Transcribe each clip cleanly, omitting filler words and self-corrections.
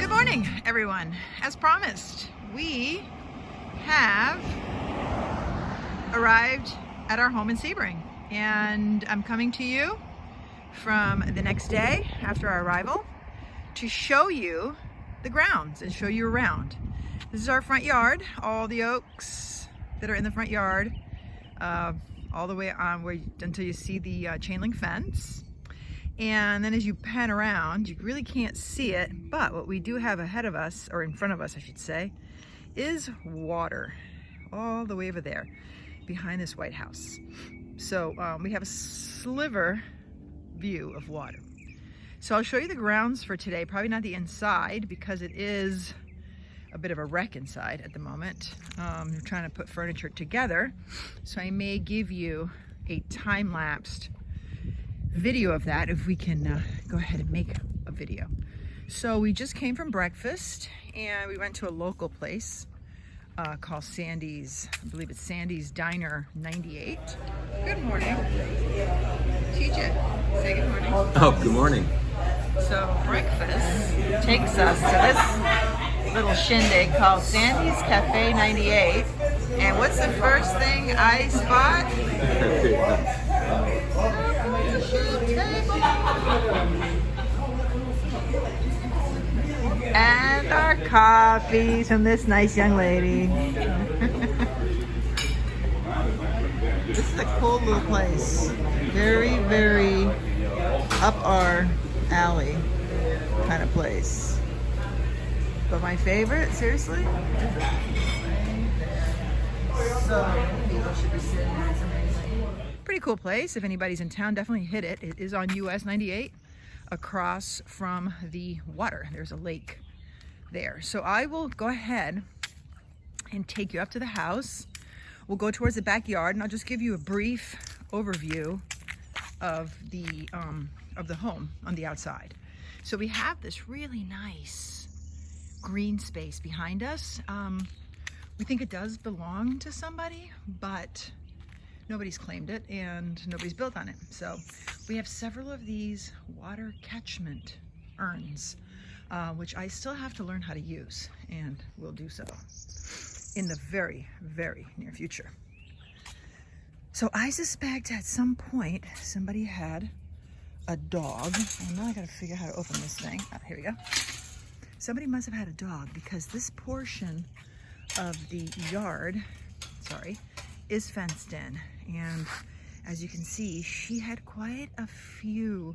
Good morning, everyone. As promised, we have arrived at our home in Sebring, and I'm coming to you from the next day after our arrival to show you the grounds and show you around. This is our front yard, all the oaks that are in the front yard, all the way on until you see the chain link fence. And then as you pan around, you really can't see it, but what we do have ahead of us, or in front of us I should say, is water all the way over there behind this White House. So we have a sliver view of water. So I'll show you the grounds for today, probably not the inside because it is a bit of a wreck inside at the moment. We're trying to put furniture together, so I may give you a time-lapsed video of that if we can go ahead and make a video. So we just came from breakfast and we went to a local place called Sandy's. I believe it's Sandy's Diner 98. Good morning. TJ, say good morning. Oh, good morning. So breakfast takes us to this little shindig called Sandy's Cafe 98. And what's the first thing I spot? And our coffees from this nice young lady. This is a cool little place. Very, very up our alley kind of place. But my favorite, seriously? So people should be sitting there. It's amazing. Pretty cool place. If anybody's in town, definitely hit it. It is on US 98 across from the water. There's a lake there. So I will go ahead and take you up to the house. We'll go towards the backyard and I'll just give you a brief overview of the home on the outside. So we have this really nice green space behind us. We think it does belong to somebody, but nobody's claimed it and nobody's built on it. So we have several of these water catchment urns, which I still have to learn how to use, and will do so in the very, very near future. So I suspect at some point somebody had a dog. And now I gotta figure out how to open this thing. Oh, here we go. Somebody must have had a dog because this portion of the yard, is fenced in. And as you can see, she had quite a few,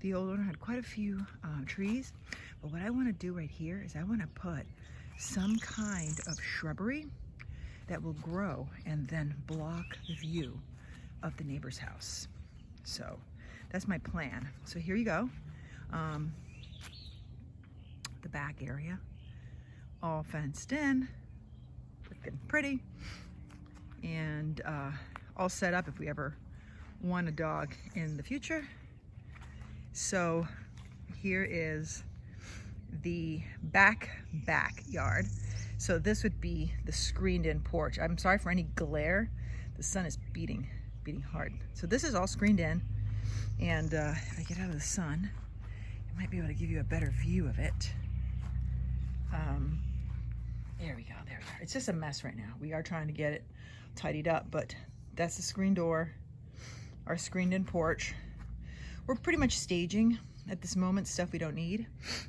the old owner had quite a few trees. But what I want to do right here is I want to put some kind of shrubbery that will grow and then block the view of the neighbor's house. So that's my plan. So here you go. The back area, all fenced in, looking pretty, and all set up if we ever want a dog in the future. So here is the backyard. So this would be the screened in porch. I'm sorry for any glare. The sun is beating hard. So this is all screened in, and if I get out of the sun, I might be able to give you a better view of it. There we go, there we are. It's just a mess right now. We are trying to get it tidied up, but that's the screen door, our screened in porch. We're pretty much staging at this moment stuff we don't need,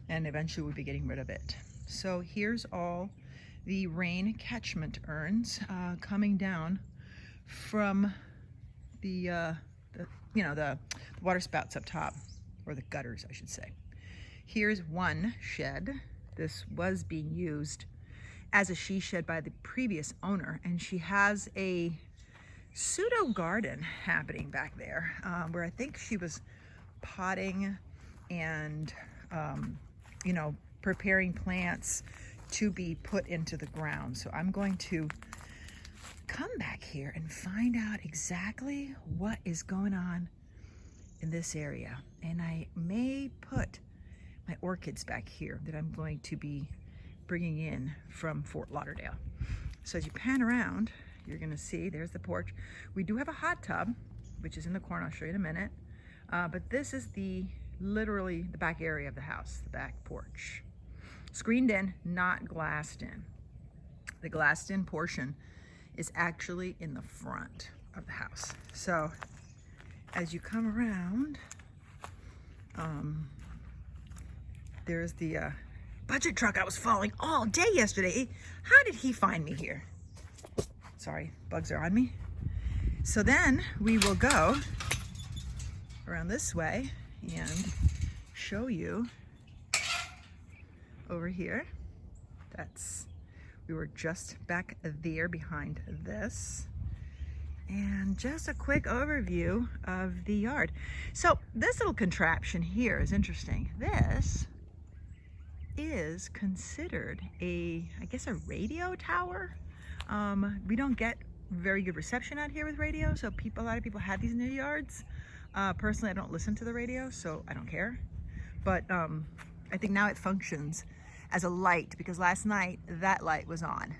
and eventually we'll be getting rid of it. So here's all the rain catchment urns coming down from the water spouts up top, or the gutters I should say. Here's one shed. This was being used as a she shed by the previous owner, and she has a pseudo garden happening back there where I think she was potting and preparing plants to be put into the ground. So I'm going to come back here and find out exactly what is going on in this area, and I may put my orchids back here that I'm going to be bringing in from Fort Lauderdale. So as you pan around, you're gonna see there's the porch. We do have a hot tub, which is in the corner. I'll show you in a minute. But this is literally the back area of the house, the back porch. Screened in, not glassed in. The glassed in portion is actually in the front of the house. So as you come around, there's the budget truck I was following all day yesterday. How did he find me here? Sorry, bugs are on me. So then we will go around this way and show you over here. We were just back there behind this. And just a quick overview of the yard. So this little contraption here is interesting. This is considered I guess a radio tower. We don't get very good reception out here with radio, so a lot of people have these in their yards. Personally, I don't listen to the radio, so I don't care. But I think now it functions as a light, because last night that light was on,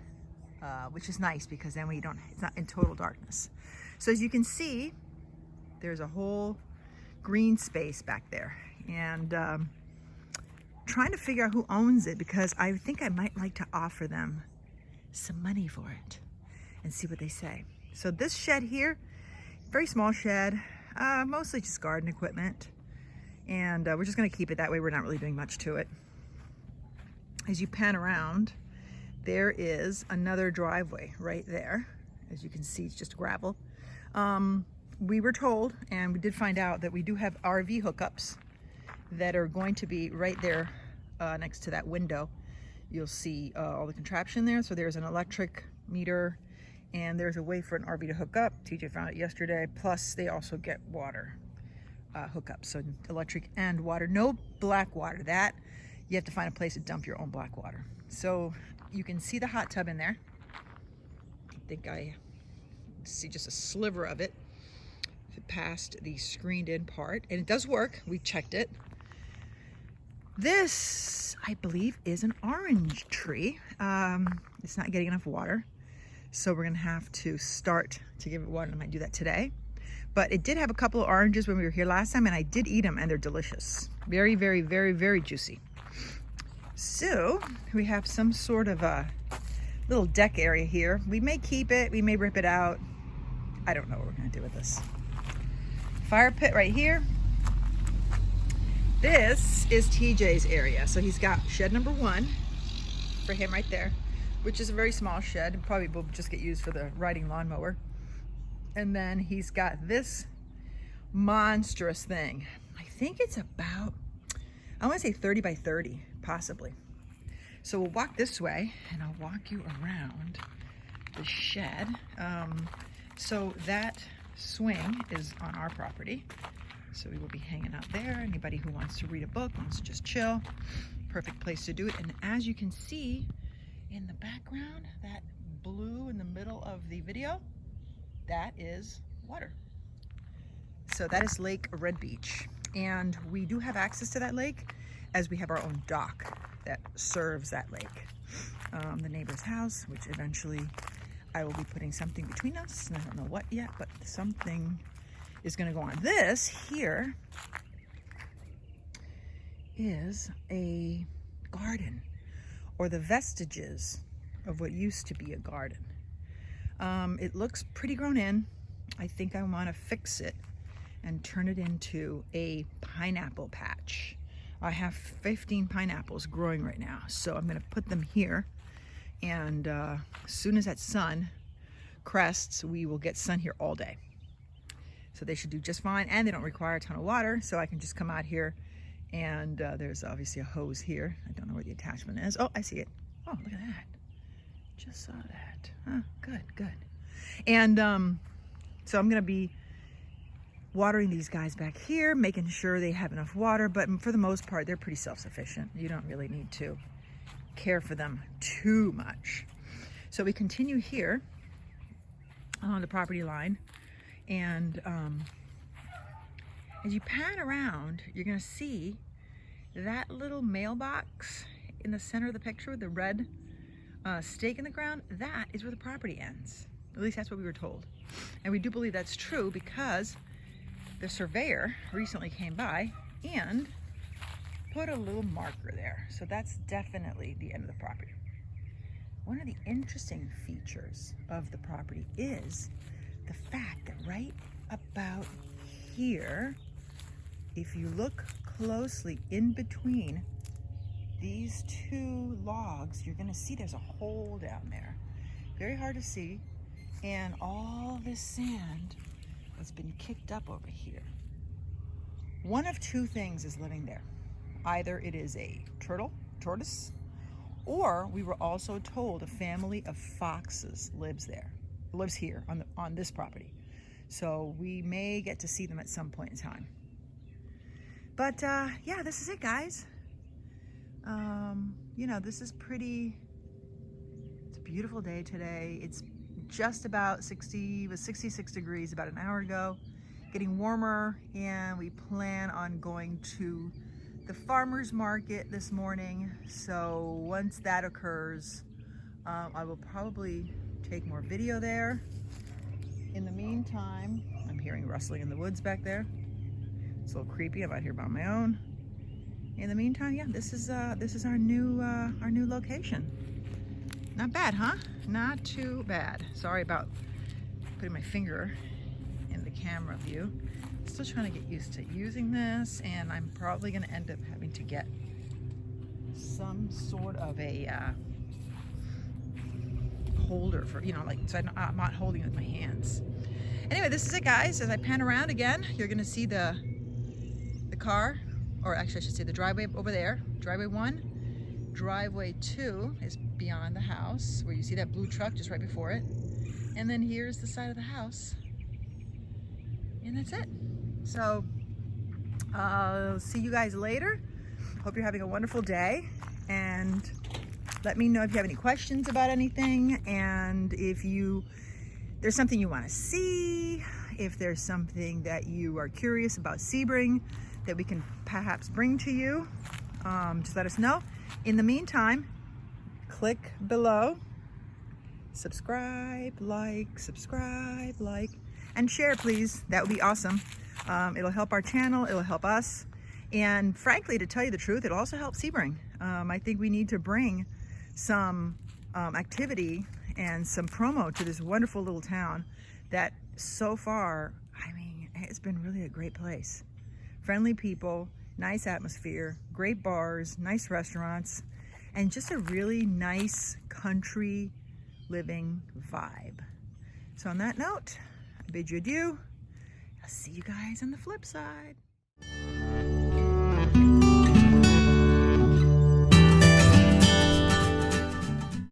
which is nice because then it's not in total darkness. So as you can see, there's a whole green space back there, and trying to figure out who owns it, because I think I might like to offer them some money for it and see what they say. So this shed here, very small shed, mostly just garden equipment, and we're just going to keep it that way. We're not really doing much to it. As you pan around, there is another driveway right there. As you can see, it's just gravel. We were told, and we did find out, that we do have RV hookups that are going to be right there next to that window. You'll see all the contraption there. So there's an electric meter, and there's a way for an RV to hook up. TJ found it yesterday. Plus they also get water hookups, so electric and water. No black water. That you have to find a place to dump your own black water. So you can see the hot tub in there. I think I see just a sliver of it past the screened in part, and it does work. We checked it. This, I believe, is an orange tree. It's not getting enough water, so we're gonna have to start to give it water. I might do that today. But it did have a couple of oranges when we were here last time, and I did eat them, and they're delicious. Very, very, very, very juicy. So we have some sort of a little deck area here. We may keep it, we may rip it out. I don't know what we're gonna do with this. Fire pit right here. This is TJ's area. So he's got shed number 1 for him right there, which is a very small shed and probably will just get used for the riding lawnmower. And then he's got this monstrous thing. I think it's about, I want to say 30 by 30, possibly. So we'll walk this way and I'll walk you around the shed. So that swing is on our property. So we will be hanging out there. Anybody who wants to read a book, wants to just chill, perfect place to do it. And as you can see in the background, that blue in the middle of the video, that is water. So that is Lake Red Beach. And we do have access to that lake, as we have our own dock that serves that lake. The neighbor's house, which eventually I will be putting something between us. And I don't know what yet, but something is going to go on. This here is a garden, or the vestiges of what used to be a garden. It looks pretty grown in. I think I want to fix it and turn it into a pineapple patch. I have 15 pineapples growing right now, so I'm going to put them here, and as soon as that sun crests, we will get sun here all day. So they should do just fine, and they don't require a ton of water, so I can just come out here, and there's obviously a hose here. I don't know where the attachment is. Oh, I see it. Oh, look at that. Just saw that. Huh, good, good. And so I'm gonna be watering these guys back here, making sure they have enough water, but for the most part, they're pretty self-sufficient. You don't really need to care for them too much. So we continue here on the property line, and as you pan around, you're gonna see that little mailbox in the center of the picture with the red stake in the ground. That is where the property ends. At least that's what we were told. And we do believe that's true, because the surveyor recently came by and put a little marker there. So that's definitely the end of the property. One of the interesting features of the property is the fact that right about here, if you look closely in between these two logs, you're gonna see there's a hole down there. Very hard to see, and all this sand has been kicked up over here. One of two things is living there. Either it is a tortoise, or we were also told a family of foxes lives here on this property. So we may get to see them at some point in time. But yeah, this is it, guys. You know, this is it's a beautiful day today. It's just about 66 degrees about an hour ago, getting warmer, and we plan on going to the farmer's market this morning. So once that occurs, I will probably take more video there. In the meantime, I'm hearing rustling in the woods back there. It's a little creepy. I'm out here by my own. In the meantime, yeah, this is our new location. Not bad, huh? Not too bad. Sorry about putting my finger in the camera view. Still trying to get used to using this, and I'm probably going to end up having to get some sort of a holder for, you know, like, so I'm not holding it with my hands. Anyway, this is it, guys. As I pan around again, you're going to see the car, or actually I should say the driveway over there. Driveway 1. Driveway 2 is beyond the house, where you see that blue truck just right before it. And then here's the side of the house. And that's it. So, I'll see you guys later. Hope you're having a wonderful day. And let me know if you have any questions about anything. And if there's something you want to see, if there's something that you are curious about Sebring that we can perhaps bring to you, just let us know. In the meantime, click below, subscribe, like, and share, please. That would be awesome. It'll help our channel, it'll help us, and frankly, to tell you the truth, it'll also help Sebring. I think we need to bring some activity and some promo to this wonderful little town that so far, I mean, it's been really a great place. Friendly people, nice atmosphere, great bars, nice restaurants, and just a really nice country living vibe. So on that note, I bid you adieu. I'll see you guys on the flip side.